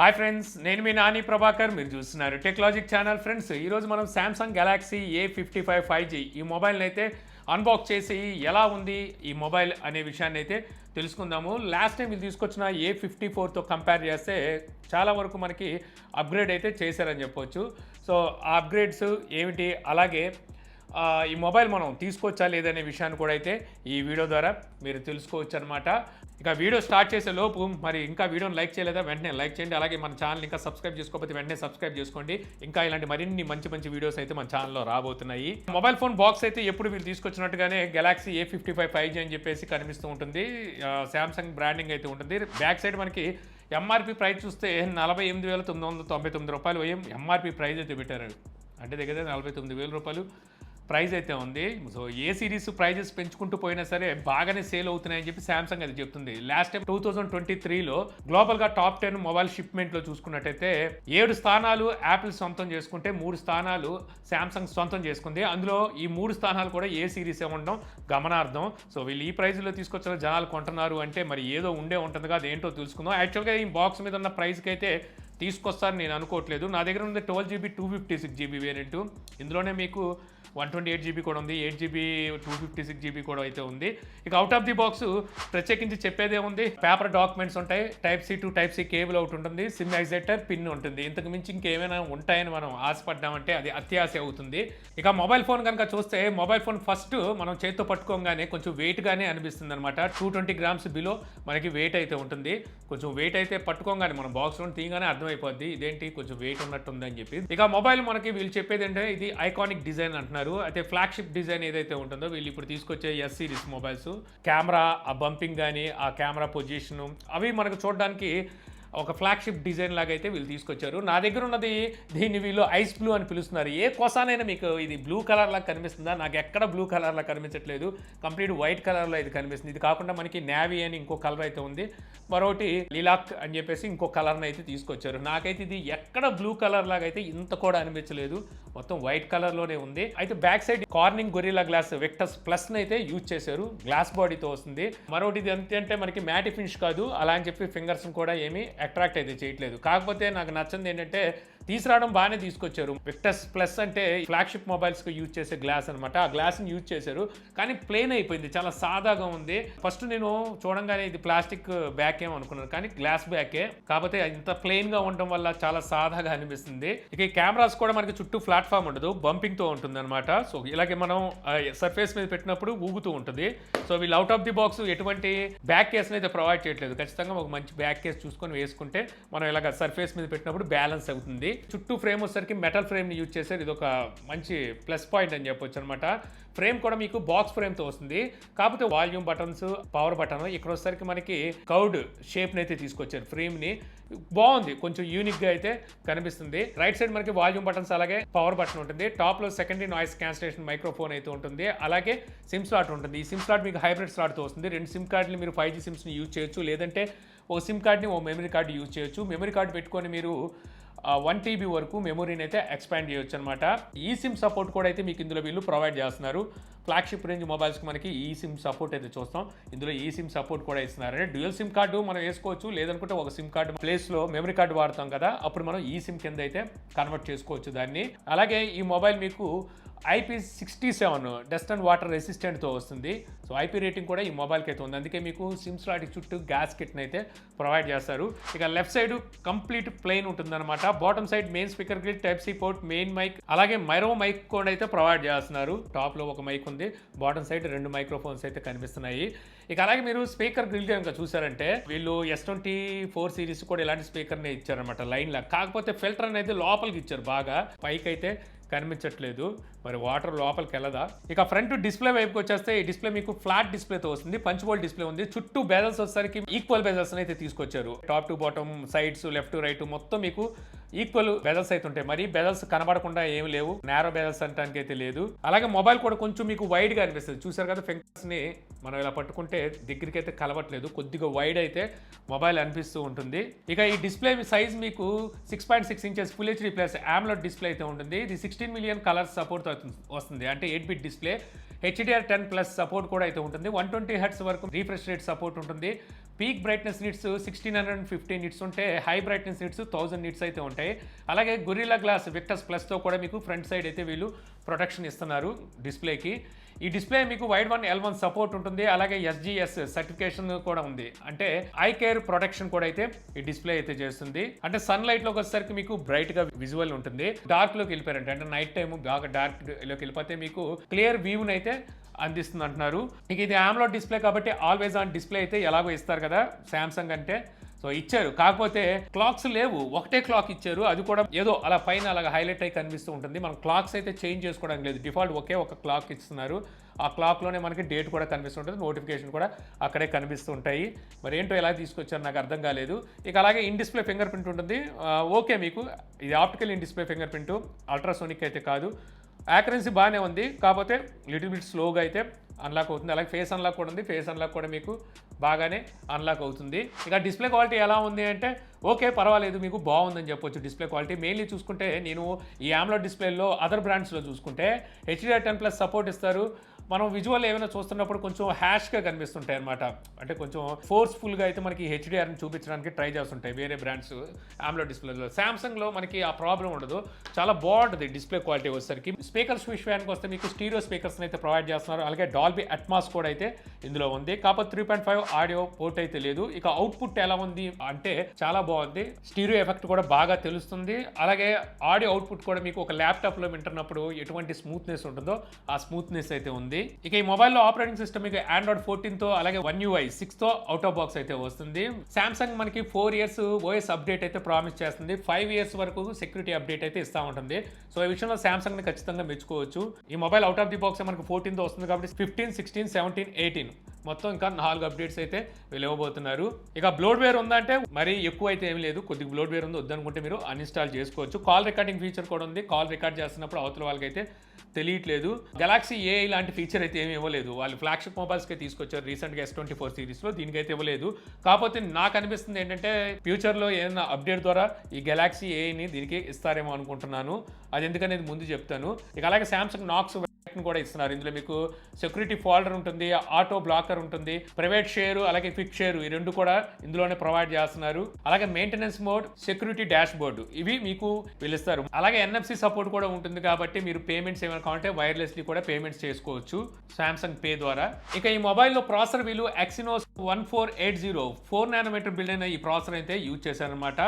Hi friends, నేను మీ నాని ప్రభాకర్. మీరు చూస్తున్నారు టెక్లాజిక్ ఛానల్. ఫ్రెండ్స్, ఈరోజు మనం సామ్సంగ్ గెలాక్సీ A55 5G ఈ మొబైల్ని అయితే అన్బాక్స్ చేసి ఎలా ఉంది ఈ మొబైల్ అనే విషయాన్ని అయితే తెలుసుకుందాము. లాస్ట్ టైం ఇది తీసుకొచ్చిన A54తో కంపేర్ చేస్తే చాలా వరకు మనకి అప్గ్రేడ్ అయితే చేశారని చెప్పొచ్చు. సో ఆ అప్గ్రేడ్స్ ఏమిటి, అలాగే ఈ మొబైల్ మనం తీసుకోవచ్చా లేదనే విషయాన్ని కూడా అయితే ఈ వీడియో ద్వారా మీరు తెలుసుకోవచ్చు అనమాట. ఇక వీడియో స్టార్ట్ చేసే లోపు మరి ఇంకా వీడియోని లైక్ చేయలేదా వెంటనే లైక్ చేయండి. అలాగే మన ఛానల్ ఇంకా సబ్స్క్రైబ్ చేసుకోకపోతే వెంటనే సబ్స్క్రైబ్ చేసుకోండి. ఇంకా ఇలాంటి మరిన్ని మంచి వీడియోస్ అయితే మన ఛానల్లో రాబోతున్నాయి. మొబైల్ ఫోన్ బాక్స్ అయితే ఎప్పుడు వీళ్ళు తీసుకొచ్చినట్టుగానే గెలాక్సీ A55 5G అని చెప్పేసి కనిపిస్తూ ఉంటుంది. శాంసంగ్ బ్రాండింగ్ అయితే ఉంటుంది. బ్యాక్ సైడ్ మనకి ఎంఆర్పి ప్రైస్ చూస్తే 48,999 రూపాయలు ఎంఆర్పి ప్రైస్ అయితే పెట్టారు. అంటే దగ్గర 49,000 రూపాయలు ప్రైజ్ అయితే ఉంది. సో ఏ సిరీస్ ప్రైజెస్ పెంచుకుంటూ పోయినా సరే బాగానే సేల్ అవుతున్నాయని చెప్పి శాంసంగ్ అది చెప్తుంది. లాస్ట్ టైం 2023లో గ్లోబల్గా టాప్ 10 మొబైల్ షిప్మెంట్లో చూసుకున్నట్టయితే 7 స్థానాలు యాపిల్ సొంతం చేసుకుంటే 3 స్థానాలు శాంసంగ్ సొంతం చేసుకుంది. అందులో ఈ 3 స్థానాలు కూడా ఏ సిరీస్ ఉండడం గమనార్థం. సో వీళ్ళు ఈ ప్రైజ్లో తీసుకొచ్చిన జనాలు కొంటున్నారు అంటే మరి ఏదో ఉండే ఉంటుంది కదా, అదేంటో తెలుసుకుందాం. యాక్చువల్గా ఈ బాక్స్ మీద ఉన్న ప్రైస్కి అయితే తీసుకొస్తారని నేను అనుకోవట్లేదు. నా దగ్గర ఉంది 12GB 256GB వేరియంట్. ఇందులోనే మీకు 128GB కూడా ఉంది, 8GB 256GB కూడా అయితే ఉంది. ఇక అవుట్ ఆఫ్ ది బాక్స్ ప్రత్యేకించి చెప్పేదే ఉంది. పేపర్ డాక్యుమెంట్స్ ఉంటాయి, Type-C to Type-C కేబుల్ ఒకటి ఉంటుంది, సిమ్ ఎగ్జైటర్ పిన్ ఉంటుంది. ఇంతకు మించి ఇంకేమైనా ఉంటాయని మనం ఆశపడ్డామంటే అది అత్యాశ అవుతుంది. ఇక మొబైల్ ఫోన్ కనుక చూస్తే మొబైల్ ఫోన్ ఫస్ట్ మనం చేతితో పట్టుకోగానే కొంచెం వెయిట్గానే అనిపిస్తుంది అనమాట. 220 గ్రామ్స్ బిలో మనకి వెయిట్ అయితే ఉంటుంది. కొంచెం వెయిట్ అయితే పట్టుకోగానే మనం బాక్స్లో తీయగానే అర్థమైపోద్ది ఇదేంటి కొంచెం వెయిట్ ఉన్నట్టుంది అని చెప్పి. ఇక మొబైల్ మనకి వీళ్ళు చెప్పేది అంటే ఇది ఐకానిక్ డిజైన్ అంటున్నారు. అయితే ఫ్లాగ్షిప్ డిజైన్ ఏదైతే ఉంటుందో వీళ్ళు ఇప్పుడు తీసుకొచ్చే S సిరీస్ మొబైల్స్ కెమెరా, ఆ బంపింగ్ కానీ ఆ కెమెరా పొజిషను అవి మనకు చూడడానికి ఒక ఫ్లాగ్షిప్ డిజైన్ లాగా అయితే వీళ్ళు తీసుకొచ్చారు. నా దగ్గర ఉన్నది దీన్ని వీళ్ళు ఐస్ బ్లూ అని పిలుస్తున్నారు. ఏ కోసానైనా మీకు ఇది బ్లూ కలర్ లాగా కనిపిస్తుందా? నాకు ఎక్కడ బ్లూ కలర్ లాగా కనిపించట్లేదు. కంప్లీట్ వైట్ కలర్లో ఇది కనిపిస్తుంది. ఇది కాకుండా మనకి నేవీ అని ఇంకో కలర్ అయితే ఉంది, మరొకటి లిలాక్ అని చెప్పేసి ఇంకో కలర్ని అయితే తీసుకొచ్చారు. నాకైతే ఇది ఎక్కడ బ్లూ కలర్ లాగా అయితే ఇంత కూడా అనిపించలేదు, మొత్తం వైట్ కలర్లోనే ఉంది. అయితే back side Corning Gorilla Glass Victus ప్లస్ని అయితే యూజ్ చేశారు, గ్లాస్ బాడీతో వస్తుంది. మరొకటి ఇది అంటే మనకి మ్యాటి ఫినిష్ కాదు, అలా అని చెప్పి ఫింగర్స్ కూడా ఏమి అట్రాక్ట్ అయితే చేయట్లేదు. కాకపోతే నాకు నచ్చింది ఏంటంటే తీసుకురావడం బాగానే తీసుకొచ్చారు. వెక్టస్ ప్లస్ అంటే ఫ్లాగ్షిప్ మొబైల్స్కి యూజ్ చేసే గ్లాస్ అనమాట. ఆ గ్లాస్ని యూజ్ చేశారు, కానీ ప్లెయిన్ అయిపోయింది, చాలా సాదాగా ఉంది. ఫస్ట్ నేను చూడంగానే ఇది ప్లాస్టిక్ బ్యాక్ ఏమో అనుకున్నాను, కానీ గ్లాస్ బ్యాకే. కాకపోతే ఇంత ప్లెయిన్గా ఉండడం వల్ల చాలా సాదాగా అనిపిస్తుంది. ఇక ఈ కెమెరాస్ కూడా మనకి చుట్టూ ప్లాట్ఫామ్ ఉండదు, బంపింగ్తో ఉంటుంది అనమాట. సో ఇలాగే మనం సర్ఫేస్ మీద పెట్టినప్పుడు ఊగుతూ ఉంటుంది. సో వీళ్ళు అవుట్ ఆఫ్ ది బాక్స్ ఎటువంటి బ్యాక్ కేస్ని అయితే ప్రొవైడ్ చేయట్లేదు. ఖచ్చితంగా ఒక మంచి బ్యాక్ కేస్ చూసుకొని వేసుకుంటే మనం ఇలాగ సర్ఫేస్ మీద పెట్టినప్పుడు బ్యాలెన్స్ అవుతుంది. చుట్టూ ఫ్రేమ్ వచ్చేసరికి మెటల్ ఫ్రేమ్ని యూజ్ చేశారు. ఇది ఒక మంచి ప్లస్ పాయింట్ అని చెప్పొచ్చు అనమాట. ఫ్రేమ్ కూడా మీకు బాక్స్ ఫ్రేమ్తో వస్తుంది. కాకపోతే వాల్యూమ్ బటన్స్, పవర్ బటన్ ఇక్కడ వచ్చేసరికి మనకి కౌడ్ షేప్ని అయితే తీసుకొచ్చారు. ఫ్రేమ్ని బాగుంది, కొంచెం యూనిక్గా అయితే కనిపిస్తుంది. రైట్ సైడ్ మనకి వాల్యూమ్ బటన్స్ అలాగే పవర్ బటన్ ఉంటుంది. టాప్లో సెకండరీ నాయిస్ క్యాన్సిలేషన్ మైక్రోఫోన్ అయితే ఉంటుంది. అలాగే సిమ్ స్లాట్ ఉంటుంది. ఈ సిమ్ స్లాట్ మీకు హైబ్రిడ్ స్లాట్తో వస్తుంది. 2 సిమ్ కార్డులు మీరు 5G సిమ్స్ని యూజ్ చేయొచ్చు, లేదంటే ఒక సిమ్ కార్డ్ని ఓ మెమరీ కార్డు యూజ్ చేయొచ్చు. మెమరీ కార్డు పెట్టుకొని మీరు 1 TB వరకు మెమొరీని అయితే ఎక్స్పాండ్ చేయొచ్చు అనమాట. ఈ సిమ్ సపోర్ట్ కూడా అయితే మీకు ఇందులో వీళ్ళు ప్రొవైడ్ చేస్తున్నారు. ఫ్లాగ్షిప్ రేంజ్ మొబైల్స్కి మనకి ఈ సిమ్ సపోర్ట్ అయితే చూస్తాం. ఇందులో ఈ సిమ్ సపోర్ట్ కూడా ఇస్తున్నారు. అంటే డ్యూయల్ సిమ్ కార్డు మనం వేసుకోవచ్చు, లేదనుకుంటే ఒక సిమ్ కార్డు ప్లేస్లో మెమరీ కార్డు వాడతాం కదా, అప్పుడు మనం ఈ సిమ్ కింద అయితే కన్వర్ట్ చేసుకోవచ్చు దాన్ని. అలాగే ఈ మొబైల్ మీకు IP67 డస్ట్ అండ్ వాటర్ రెసిస్టెంట్తో వస్తుంది. సో IP రేటింగ్ కూడా ఈ మొబైల్కి అయితే ఉంది. అందుకే మీకు సిమ్ స్లాట్ చుట్టూ గ్యాస్ కిట్ని అయితే ప్రొవైడ్ చేస్తారు. ఇక లెఫ్ట్ సైడ్ కంప్లీట్ ప్లెయిన్ ఉంటుందన్నమాట. Bottom side main speaker grid, Type-C port, main mic, అలాగే మైరో మైక్ కూడా అయితే ప్రొవైడ్ చేస్తున్నారు. టాప్లో ఒక మైక్ ఉంది, బాటమ్ సైడ్ 2 మైక్రోఫోన్స్ అయితే కనిపిస్తున్నాయి. ఇక అలాగే మీరు స్పీకర్ గ్రిల్ కనుక చూసారంటే వీళ్ళు S24 సిరీస్ కూడా ఇలాంటి స్పీకర్నే ఇచ్చారనమాట లైన్ లా. కాకపోతే ఫిల్టర్ అనేది లోపలికి ఇచ్చారు, బాగా పైకి అయితే కనిపించట్లేదు. మరి వాటర్ లోపలికి వెళ్ళదా. ఇక ఫ్రంట్ డిస్ప్లే వైపుకి వచ్చేస్తే ఈ డిస్ప్లే మీకు ఫ్లాట్ డిస్ప్లేతో వస్తుంది. పంచ్ హోల్ డిస్ప్లే ఉంది. చుట్టూ బెజల్స్ వచ్చేసరికి ఈక్వల్ బెజల్స్ అయితే తీసుకొచ్చారు. Top to bottom, sides, left right మొత్తం మీకు ఈక్వల్ బెజల్స్ అయితే ఉంటాయి. మరి బెజల్స్ కనబడకుండా ఏమి లేవు, నేరో బెజల్స్ అంటానికి అయితే లేదు. అలాగే మొబైల్ కూడా కొంచెం మీకు వైడ్ గా అనిపిస్తుంది. చూసారు కదా, ఫింగర్స్ ని మనం ఇలా పట్టుకుంటే దగ్గరికి అయితే కలవట్లేదు, కొద్దిగా వైడ్ అయితే మొబైల్ అనిపిస్తూ ఉంటుంది. ఇక ఈ డిస్ప్లే సైజ్ మీకు 6.6 inches full HD plus AMOLED display అయితే ఉంటుంది. ఇది 16 మిలియన్ కలర్స్ సపోర్ట్ వస్తుంది. అంటే 8-bit డిస్ప్లే. HDR10+ సపోర్ట్ కూడా అయితే ఉంటుంది. 120 హెర్ట్జ్ వరకు రీఫ్రెష్ రేట్ సపోర్ట్ ఉంటుంది. పీక్ బ్రైట్నెస్ నిట్స్ 1650 నిట్స్ ఉంటే హై బ్రైట్నెస్ నిట్స్ 1000 నిట్స్ అయితే ఉంటాయి. అలాగే గొరిల్లా గ్లాస్ విక్టస్ ప్లస్తో కూడా మీకు ఫ్రంట్ సైడ్ అయితే వీళ్ళు ప్రొటెక్షన్ ఇస్తున్నారు డిస్ప్లేకి. ఈ డిస్ప్లే మీకు వైడ్ 1 L1 సపోర్ట్ ఉంటుంది. అలాగే SGS సర్టిఫికేషన్ కూడా ఉంది. అంటే ఐ కేర్ ప్రొటెక్షన్ కూడా అయితే ఈ డిస్ప్లే అయితే చేస్తుంది. అంటే సన్ లైట్ లోకి వచ్చేసరికి మీకు బ్రైట్ గా విజువల్ ఉంటుంది. డార్క్ లోకి వెళ్ళిపోయారంటే అంటే నైట్ టైం బాగా డార్క్ లోకి వెళ్ళిపోతే మీకు క్లియర్ వ్యూని అయితే అందిస్తుంది అంటున్నారు. ఇక ఇది AMOLED డిస్ప్లే కాబట్టి ఆల్వేస్ ఆన్ డిస్ప్లే అయితే ఎలాగో ఇస్తారు కదా శాంసంగ్ అంటే. సో ఇచ్చారు, కాకపోతే క్లాక్స్ లేవు, ఒకటే క్లాక్ ఇచ్చారు. అది కూడా ఏదో అలా పైన అలాగా హైలైట్ అయి కనిపిస్తూ ఉంటుంది. మనం క్లాక్స్ అయితే చేంజ్ చేసుకోవడానికి లేదు, డిఫాల్ట్ ఒకే ఒక క్లాక్ ఇస్తున్నారు. ఆ క్లాక్లోనే మనకి డేట్ కూడా కనిపిస్తుంటుంది, నోటిఫికేషన్ కూడా అక్కడే కనిపిస్తూ ఉంటాయి. మరి ఏంటో ఎలా తీసుకొచ్చారు నాకు అర్థం కాలేదు. ఇక అలాగే ఇన్ డిస్ప్లే ఫింగర్ ప్రింట్ ఉంటుంది. ఓకే, మీకు ఇది optical in display finger print, ultrasonic అయితే కాదు. యాక్యురసీ బాగానే ఉంది, కాకపోతే లిటిల్ బిట్ స్లోగా అయితే అన్లాక్ అవుతుంది. అలాగే ఫేస్ అన్లాక్ కూడా ఉంది, ఫేస్ అన్లాక్ కూడా మీకు బాగానే అన్లాక్ అవుతుంది. ఇక డిస్ప్లే క్వాలిటీ ఎలా ఉంది అంటే ఓకే, పర్వాలేదు, మీకు బాగుందని చెప్పొచ్చు. డిస్ప్లే క్వాలిటీ మెయిన్లీ చూసుకుంటే నేను ఈ AMOLED డిస్ప్లేలో అదర్ బ్రాండ్స్లో చూసుకుంటే HDR10+ సపోర్ట్ ఇస్తారు. మనం విజువల్ ఏమైనా చూస్తున్నప్పుడు కొంచెం హ్యాష్గా కనిపిస్తుంటాయి అనమాట. అంటే కొంచెం ఫోర్స్ఫుల్గా అయితే మనకి HDRని చూపించడానికి ట్రై చేస్తుంటాయి వేరే బ్రాండ్స్ AMOLED డిస్ప్లేలో. శాంసంగ్లో మనకి ఆ ప్రాబ్లం ఉండదు, చాలా బాగుంటుంది డిస్ప్లే క్వాలిటీ వచ్చేసరికి. స్పీకర్స్ విషయానికి వస్తే మీకు స్టీరియో స్పీకర్స్ని అయితే ప్రొవైడ్ చేస్తున్నారు. అలాగే డాల్బీ అట్మాస్ కూడా అయితే ఇందులో ఉంది. కాకపోతే 3.5 ఆడియో పోర్ట్ అయితే లేదు. ఇక అవుట్పుట్ ఎలా ఉంది అంటే చాలా బాగుంది, స్టీరియో ఎఫెక్ట్ కూడా బాగా తెలుస్తుంది. అలాగే ఆడియో అవుట్పుట్ కూడా మీకు ఒక ల్యాప్టాప్లో వింటున్నప్పుడు ఎటువంటి స్మూత్నెస్ ఉంటుందో ఆ స్మూత్నెస్ అయితే ఉంది. ఇక ఈ మొబైల్లో ఆపరేటింగ్ సిస్టమ్ మీకు Android 14తో అలాగే One UI 6తో అవుట్ ఆఫ్ బాక్స్ అయితే వస్తుంది. శాంసంగ్ మనకి 4 years OS అప్డేట్ అయితే ప్రామిస్ చేస్తుంది. 5 years వరకు సెక్యూరిటీ అప్డేట్ అయితే ఇస్తూ ఉంటుంది. సో ఈ విషయంలో శాంసంగ్ ని ఖచ్చితంగా మెచ్చుకోవచ్చు. ఈ mobile out of the box మనకి 14తో వస్తుంది కాబట్టి 15, 16, 17, 18 మొత్తం ఇంకా 4 అప్డేట్స్ అయితే వీళ్ళు ఇవ్వబోతున్నారు. ఇక బ్లోడ్వేర్ ఉందంటే మరి ఎక్కువ అయితే ఏమీ లేదు, కొద్దిగా బ్లోడ్వేర్ ఉంది, వద్దనుకుంటే మీరు అన్ఇన్స్టాల్ చేసుకోవచ్చు. కాల్ రికార్డింగ్ ఫీచర్ కూడా ఉంది. కాల్ రికార్డ్ చేస్తున్నప్పుడు అవతల వాళ్ళకైతే తెలియట్లేదు. గెలాక్సీ AI లాంటి ఫీచర్ అయితే ఏమి ఇవ్వలేదు. వాళ్ళు ఫ్లాగ్షిప్ మొబైల్స్కే తీసుకొచ్చారు రీసెంట్గా S24 సిరీస్లో, దీనికైతే ఇవ్వలేదు. కాకపోతే నాకు అనిపిస్తుంది ఏంటంటే ఫ్యూచర్లో ఏదైనా అప్డేట్ ద్వారా ఈ గెలాక్సీ AIని దీనికి ఇస్తారేమో అనుకుంటున్నాను. అది ఎందుకనేది ముందు చెప్తాను. ఇక అలాగే శాంసంగ్ నాక్స్ కూడా ఇస్తున్నారు. ఇందులో మీకు సెక్యూరిటీ ఫోల్డర్ ఉంటుంది, ఆటో బ్లాకర్ ఉంటుంది, ప్రైవేట్ షేర్ అలాగే క్విక్ షేర్ ఈ రెండు కూడా ఇందులోనే ప్రొవైడ్ చేస్తున్నారు. అలాగే maintenance mode, security dash board ఇవి మీకు వీళ్ళిస్తారు. అలాగే NFC సపోర్ట్ కూడా ఉంటుంది కాబట్టి మీరు పేమెంట్స్ ఏమైనా కావాలంటే వైర్లెస్లీ కూడా పేమెంట్స్ చేసుకోవచ్చు శాంసంగ్ పే ద్వారా. ఇక ఈ మొబైల్లో ప్రాసెసర్ వీళ్ళు Exynos 1480 4 nm బిల్డ్ అయిన ఈ ప్రాసెసర్ అయితే యూజ్ చేశారనమాట.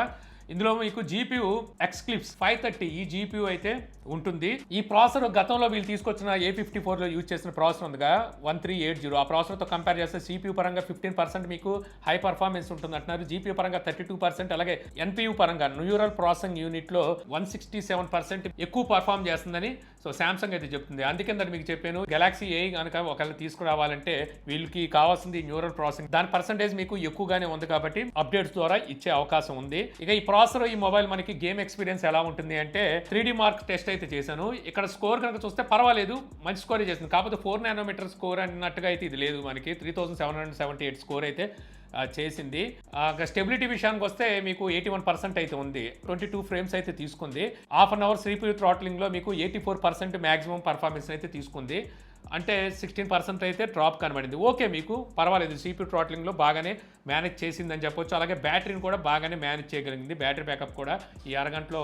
ఇందులో మీకు GPU Xclipse 530 ఈ GPU అయితే ఉంటుంది. ఈ ప్రాసెసర్ గతంలో వీళ్ళు తీసుకొచ్చిన A54లో యూజ్ చేసిన ప్రాసెసర్ ఉందిగా 1380, ఆ ప్రాసెసర్తో కంపేర్ చేస్తే CPU పరంగా 15% మీకు హై పర్ఫార్మెన్స్ ఉంటుంది అంటున్నారు. GPU పరంగా 32%, అలాగే NPU పరంగా న్యూరల్ ప్రాసెసింగ్ యూనిట్లో 167% ఎక్కువ పర్ఫార్మ్ చేస్తుందని సో శాంసంగ్ అయితే చెప్తుంది. అందుకే మీకు చెప్పాను, గెలాక్సీ AI కనుక ఒకవేళ తీసుకురావాలంటే వీళ్ళకి కావాల్సింది న్యూరల్ ప్రాసెసింగ్, దాని పర్సంటేజ్ మీకు ఎక్కువగానే ఉంది కాబట్టి అప్డేట్స్ ద్వారా ఇచ్చే అవకాశం ఉంది. ఇక ఈ ప్రాసెసర్ ఈ మొబైల్ మనకి గేమ్ ఎక్స్పీరియన్స్ ఎలా ఉంటుంది అంటే 3D మార్క్ టెస్ట్ అయితే చేశాను. ఇక్కడ స్కోర్ కనుక చూస్తే పర్వాలేదు, మంచి స్కోర్ చేసింది. కాకపోతే 4 nm స్కోర్ అన్నట్టుగా అయితే ఇది లేదు, మనకి 3778 స్కోర్ అయితే చేసింది. స్టెబిలిటీ విషయానికి వస్తే మీకు 81% అయితే ఉంది, 22 ఫ్రేమ్స్ అయితే తీసుకుంది. హాఫ్ అన్ అవర్ CPU థ్రాట్లింగ్లో మీకు 84% మ్యాక్సిమం పర్ఫార్మెన్స్ అయితే తీసుకుంది. అంటే 16% అయితే డ్రాప్ కనబడింది. ఓకే, మీకు పర్వాలేదు, CPU థ్రాట్లింగ్లో బాగానే మేనేజ్ చేసిందని చెప్పొచ్చు. అలాగే బ్యాటరీని కూడా బాగానే మేనేజ్ చేయగలిగింది. బ్యాటరీ బ్యాకప్ కూడా ఈ అరగంటలో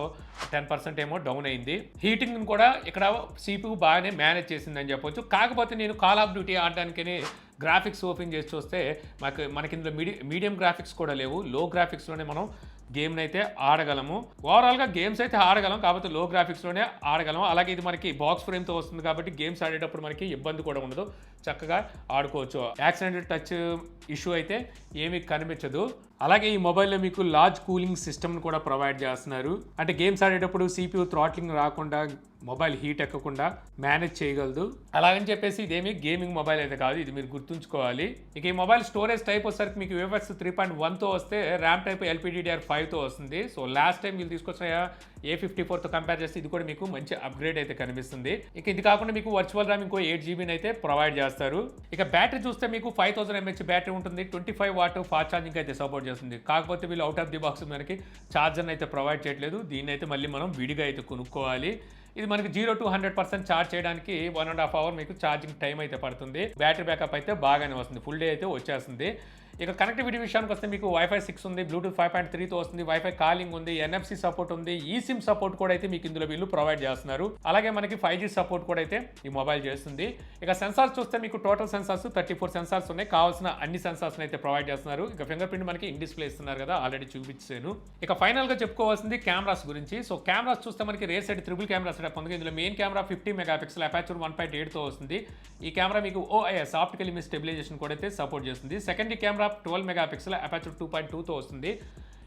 10% ఏమో డౌన్ అయింది. హీటింగ్ కూడా ఇక్కడ CPU బాగానే మేనేజ్ చేసిందని చెప్పొచ్చు. కాకపోతే నేను కాల్ ఆఫ్ డ్యూటీ ఆడడానికి గ్రాఫిక్స్ ఓపెన్ చేసి చూస్తే మనకి ఇందులో మీడియం గ్రాఫిక్స్ కూడా లేవు, లో గ్రాఫిక్స్లోనే మనం గేమ్ని అయితే ఆడగలము. ఓవరాల్గా గేమ్స్ అయితే ఆడగలం, కాకపోతే లో గ్రాఫిక్స్లోనే ఆడగలం. అలాగే ఇది మనకి బాక్స్ ఫ్రేమ్తో వస్తుంది కాబట్టి గేమ్స్ ఆడేటప్పుడు మనకి ఇబ్బంది కూడా ఉండదు, చక్కగా ఆడుకోవచ్చు. యాక్సిడెంటల్ టచ్ ఇష్యూ అయితే ఏమీ కనిపించదు. అలాగే ఈ మొబైల్లో మీకు లార్జ్ కూలింగ్ సిస్టమ్ని కూడా ప్రొవైడ్ చేస్తున్నారు. అంటే గేమ్స్ ఆడేటప్పుడు CPU థ్రాట్లింగ్ రాకుండా, మొబైల్ హీట్ ఎక్కకుండా మేనేజ్ చేయగలదు. అలాగని చెప్పేసి ఇదేమి గేమింగ్ మొబైల్ అయితే కాదు, ఇది మీరు గుర్తుంచుకోవాలి. ఇక ఈ మొబైల్ స్టోరేజ్ టైప్ వచ్చేసరికి మీకు UFS 3.1తో వస్తే ర్యామ్ టైప్ LPDDR5తో వస్తుంది. సో లాస్ట్ టైం వీళ్ళు తీసుకొచ్చిన A54తో కంపేర్ చేస్తే ఇది కూడా మీకు మంచి అప్గ్రేడ్ అయితే కనిపిస్తుంది. ఇక ఇది కాకుండా మీకు వర్చువల్ ర్యామ్ ఇంకో 8GB అయితే ప్రొవైడ్ చేస్తారు. ఇక బ్యాటరీ చూస్తే మీకు 5000 mAh బ్యాటరీ ఉంటుంది, 25 వాట్ ఫాస్ట్ ఛార్జింగ్ అయితే సపోర్ట్ చేస్తుంది. కాకపోతే వీళ్ళు అవుట్ ఆఫ్ ది బాక్స్ మనకి ఛార్జర్ని అయితే ప్రొవైడ్ చేయట్లేదు, దీన్ని అయితే మళ్ళీ మనం విడిగా అయితే కొనుక్కోవాలి. ఇది మనకి 0 to 100% ఛార్జ్ చేయడానికి 1.5 hour మీకు ఛార్జింగ్ టైం అయితే పడుతుంది. బ్యాటరీ బ్యాకప్ అయితే బాగానే వస్తుంది, ఫుల్ డే అయితే వచ్చేస్తుంది. ఇక కనెక్టివిటీ విషయానికి వస్తే మీకు వైఫై 6 ఉంది, బ్లూటూత్ 5.3తో వస్తుంది, వైఫై కాలింగ్ ఉంది, NFC సపోర్ట్ ఉంది, ఈ సిమ్ సపోర్ట్ కూడా అయితే మీకు ఇందులో వీళ్ళు ప్రొవైడ్ చేస్తున్నారు. అలాగే మనకి 5G సపోర్ట్ కూడా అయితే ఈ మొబైల్ చేస్తుంది. ఇక సెన్సార్స్ చూస్తే మీకు టోటల్ సెన్సార్స్ 34 సెన్సార్స్ ఉన్నాయి, కావాల్సిన అన్ని సెన్సార్స్ అయితే ప్రొవైడ్ చేస్తున్నారు. ఇక ఫింగర్ ప్రింట్ మనకి ఇన్ డిస్ప్లే ఇస్తున్నారు కదా, ఆల్రెడీ చూపించాను. ఇక ఫైనల్ గా చెప్పుకోవాల్సింది కెమెరాస్ గురించి. సో కెమెరాస్ చూస్తే మనకి rare side triple camera setup ఉంది. ఇందులో మెయిన్ కెమెరా 50 మెగాపిక్సెల్ అపాచర్ 1.8తో వస్తుంది. ఈ కెమెరా మీకు OIS ఆప్టికల్ ఇమేజ్ స్టెబిలైజేషన్ కూడా అయితే సపోర్ట్ చేస్తుంది. సెకండరీ కెమెరా 12 మెగాపిక్సెల్ అపాచర్ 2.2తో వస్తుంది.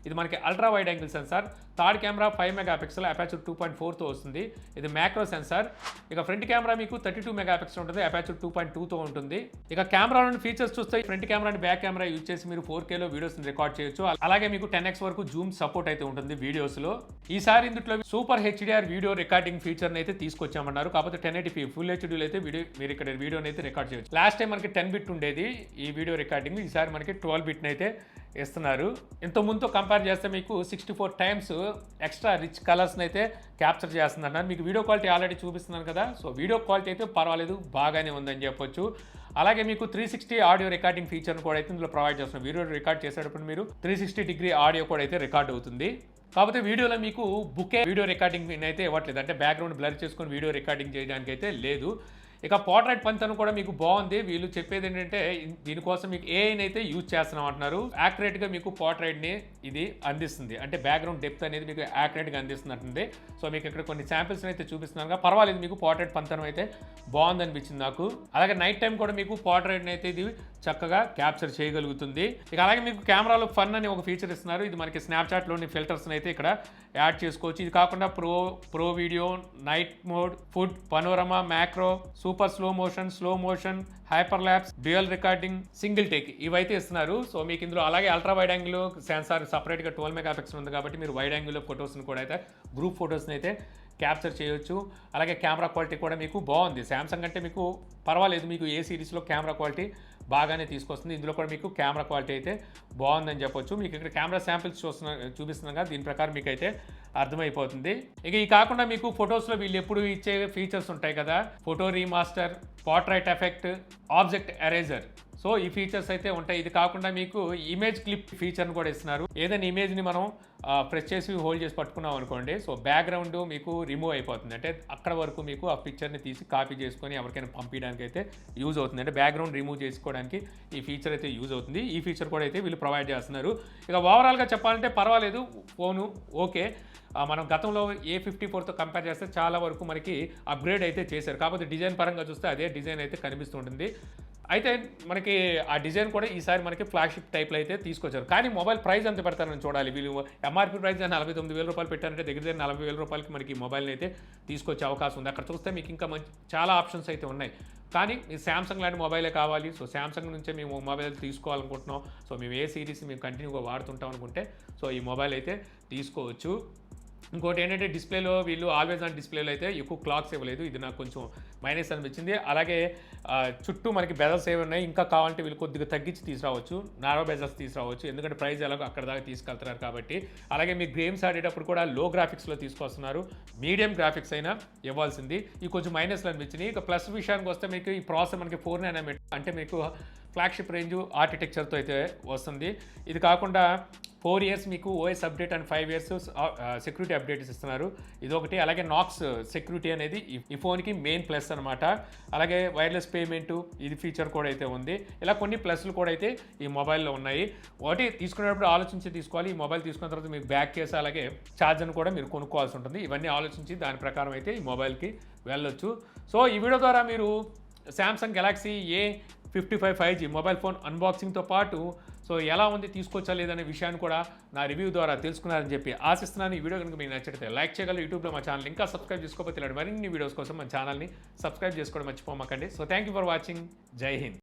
ఇది మనకి ultra wide angle sensor. Third camera 5 megapixel aperture 2.4తో వస్తుంది. ఇది మ్యాక్రో సెన్సార్. ఇక ఫ్రంట్ కెమెరా మీకు 32 మెగాపిక్సెల్ ఉంటుంది, అపాచర్ 2.2తో ఉంటుంది. ఇక కెమెరాలోని ఫీచర్స్ చూస్తే front camera and back camera use చేసి మీరు 4Kలో వీడియోస్ రికార్డ్ చేయొచ్చు. అలాగే మీకు 10x వరకు జూమ్ సపోర్ట్ అయితే ఉంటుంది వీడియోస్లో. ఈసారి ఇందులో సూపర్ HDR వీడియో రికార్డింగ్ ఫీచర్ని అయితే తీసుకొచ్చామన్నారు. కాకపోతే 1080p ఫుల్ హెచ్డీలో అయితే మీరు ఇక్కడ వీడియోని అయితే రికార్డ్ చేయొచ్చు. లాస్ట్ టైం మనకి 10 బిట్ ఉండేది ఈ వీడియో రికార్డింగ్, ఈసారి మనకి 12 బిట్ని అయితే ఇస్తున్నారు. ఇంత ముందుతో కంపేర్ చేస్తే మీకు 64 టైమ్స్ ఎక్స్ట్రా రిచ్ కలర్స్ని అయితే క్యాప్చర్ చేస్తున్నారు. మీకు వీడియో క్వాలిటీ ఆల్రెడీ చూపిస్తున్నాను కదా, సో వీడియో క్వాలిటీ అయితే పర్వాలేదు, బాగానే ఉందని చెప్పొచ్చు. అలాగే మీకు 360 ఆడియో రికార్డింగ్ ఫీచర్ని కూడా అయితే ఇందులో ప్రొవైడ్ చేస్తున్నారు. వీడియో రికార్డ్ చేసేటప్పుడు మీరు 360 డిగ్రీ ఆడియో కూడా అయితే రికార్డ్ అవుతుంది. కాకపోతే వీడియోలో మీకు బుకే వీడియో రికార్డింగ్ అయితే ఇవ్వట్లేదు, అంటే బ్యాక్గ్రౌండ్ బ్లర్ చేసుకొని వీడియో రికార్డింగ్ చేయడానికి అయితే లేదు. ఇక పోర్ట్రైట్ పంచను కూడా మీకు బాగుంది. వీళ్ళు చెప్పేది ఏంటంటే దీనికోసం మీకు ఏఐని అయితే యూజ్ చేస్తున్నాం అంటున్నారు. యాక్యురేట్గా మీకు పోర్ట్రైట్ని ఇది అందిస్తుంది, అంటే బ్యాక్గ్రౌండ్ డెప్త్ అనేది మీకు యాక్యురేట్గా అందిస్తున్నట్టుంది. సో మీకు ఇక్కడ కొన్ని శాంపిల్స్ని అయితే చూపిస్తున్నాను, పర్వాలేదు, మీకు పోర్ట్రైట్ పంచనం అయితే బాగుంది అనిపించింది నాకు. అలాగే నైట్ టైం కూడా మీకు పోర్ట్రైట్ని అయితే ఇది చక్కగా క్యాప్చర్ చేయగలుగుతుంది. ఇక అలాగే మీకు కెమెరాలో ఫన్ అని ఒక ఫీచర్ ఇస్తున్నారు. ఇది మనకి స్నాప్చాట్లోని ఫిల్టర్స్ని అయితే ఇక్కడ యాడ్ చేసుకోవచ్చు. ఇది కాకుండా pro video, night mode, food, panorama, macro, super slow motion, hyper lapse, dual recording, single take ఇవైతే ఇస్తున్నారు. సో మీకు ఇందులో అలాగే అల్ట్రా వైడ్ యాంగిల్ సెన్సార్ సపరేట్గా 12 మెగాపిక్సెల్ ఉంది కాబట్టి మీరు వైడ్ యాంగిల్ ఫొటోస్ని కూడా అయితే గ్రూప్ ఫొటోస్ని అయితే క్యాప్చర్ చేయొచ్చు. అలాగే కెమెరా క్వాలిటీ కూడా మీకు బాగుంది. శాంసంగ్ అంటే మీకు పర్వాలేదు, మీకు ఏ సిరీస్లో కెమెరా క్వాలిటీ బాగానే తీసుకొస్తుంది. ఇందులో కూడా మీకు కెమెరా క్వాలిటీ అయితే బాగుందని చెప్పొచ్చు. మీకు ఇక్కడ కెమెరా శాంపిల్స్ చూపిస్తున్నాం కదా, దీని ప్రకారం మీకు అయితే అర్థమైపోతుంది. ఇక ఈ కాకుండా మీకు ఫొటోస్లో వీళ్ళు ఎప్పుడు ఇచ్చే ఫీచర్స్ ఉంటాయి కదా, photo remaster, portrait effect, object eraser. So ఈ ఫీచర్స్ అయితే ఉంటాయి. ఇది కాకుండా మీకు ఇమేజ్ క్లిప్ ఫీచర్ని కూడా ఇస్తున్నారు. ఏదైనా ఇమేజ్ని మనం ప్రెస్ చేసి హోల్డ్ చేసి పట్టుకున్నాం అనుకోండి, సో బ్యాక్గ్రౌండ్ మీకు రిమూవ్ అయిపోతుంది, అంటే అక్కడ వరకు మీకు ఆ పిక్చర్ని తీసి కాపీ చేసుకొని ఎవరికైనా పంపించడానికి అయితే యూజ్ అవుతుంది, అంటే బ్యాక్గ్రౌండ్ రిమూవ్ చేసుకోవడానికి ఈ ఫీచర్ అయితే యూజ్ అవుతుంది. ఈ ఫీచర్ కూడా అయితే వీళ్ళు ప్రొవైడ్ చేస్తున్నారు. ఇక ఓవరాల్గా చెప్పాలంటే పర్వాలేదు, ఫోను ఓకే. మనం గతంలో A54తో కంపేర్ చేస్తే చాలా వరకు మనకి అప్గ్రేడ్ అయితే చేశారు. కాకపోతే డిజైన్ పరంగా చూస్తే అదే డిజైన్ అయితే కనిపిస్తుంటుంది. అయితే మనకి ఆ డిజైన్ కూడా ఈసారి మనకి ఫ్లాగ్షిప్ టైప్లో అయితే తీసుకొచ్చారు. కానీ మొబైల్ ప్రైస్ ఎంత పెడతారని చూడాలి. వీళ్ళు MRP ప్రైస్ 49,000 రూపాయలు పెట్టారంటే దగ్గర 40,000 రూపాయలకి మనకి మొబైల్ని అయితే తీసుకొచ్చే అవకాశం ఉంది. అక్కడ చూస్తే మీకు ఇంకా చాలా ఆప్షన్స్ అయితే ఉన్నాయి. కానీ మీ శాంసంగ్ లాంటి మొబైలే కావాలి, సో శాంసంగ్ నుంచే మేము మొబైల్ తీసుకోవాలనుకుంటున్నాం, సో మేము ఏ సిరీస్ మేము కంటిన్యూగా వాడుతుంటాం అనుకుంటే సో ఈ మొబైల్ అయితే తీసుకోవచ్చు. ఇంకోటి ఏంటంటే డిస్ప్లేలో వీళ్ళు ఆల్వేస్ ఆన్ డిస్ప్లేలో అయితే ఎక్కువ క్లాక్స్ ఇవ్వలేదు, ఇది నాకు కొంచెం మైనస్ అనిపించింది. అలాగే చుట్టూ మనకి బెజల్స్ ఏమి ఉన్నాయి, ఇంకా కావాలంటే వీళ్ళు కొద్దిగా తగ్గించి తీసుకురావచ్చు, నారో బెజల్స్ తీసుకురావచ్చు, ఎందుకంటే ప్రైస్ ఎలాగో అక్కడ దాకా తీసుకెళ్తున్నారు కాబట్టి. అలాగే మీకు గేమ్స్ ఆడేటప్పుడు కూడా లో గ్రాఫిక్స్లో తీసుకొస్తున్నారు, మీడియం గ్రాఫిక్స్ అయినా ఇవ్వాల్సింది. ఇవి కొంచెం మైనస్లు అనిపించింది. ఇక ప్లస్ విషయానికి వస్తే మీకు ఈ ప్రాసెసర్ మనకి 4 nm, అంటే మీకు ఫ్లాగ్షిప్ రేంజ్ ఆర్కిటెక్చర్తో అయితే వస్తుంది. ఇది కాకుండా 4 years మీకు OS update and 5 years security updates ఇస్తున్నారు, ఇదొకటి. అలాగే నాక్స్ సెక్యూరిటీ అనేది ఈ ఫోన్కి మెయిన్ ప్లస్ అనమాట. అలాగే వైర్లెస్ పేమెంటు ఇది ఫీచర్ కూడా అయితే ఉంది. ఇలా కొన్ని ప్లస్లు కూడా అయితే ఈ మొబైల్లో ఉన్నాయి. ఒకటి తీసుకునేటప్పుడు ఆలోచించి తీసుకోవాలి. ఈ మొబైల్ తీసుకున్న తర్వాత మీకు బ్యాక్ కేసు అలాగే ఛార్జర్ని కూడా మీరు కొనుక్కోవాల్సి ఉంటుంది. ఇవన్నీ ఆలోచించి దాని ప్రకారం అయితే ఈ మొబైల్కి వెళ్ళొచ్చు. సో ఈ వీడియో ద్వారా మీరు Samsung Galaxy A55 5G mobile phone అన్బాక్సింగ్తో పాటు సో ఎలా ఉంది, తీసుకోవచ్చా లేదనే విషయాన్ని కూడా నా రివ్యూ ద్వారా తెలుసుకున్నారని చెప్పి ఆశిస్తున్నాను. ఈ వీడియో కనుక మీకు నచ్చితే లైక్ చేయగలరు. యూట్యూబ్లో మా ఛానల్ ఇంకా సబ్స్క్రైబ్ చేసుకోకపోతే ఇలాంటి మరిన్ని వీడియోస్ కోసం మన ఛానల్ని సబ్స్క్రైబ్ చేసుకోవడం మర్చిపోమాకండి. So thank you for watching. జై హింద్.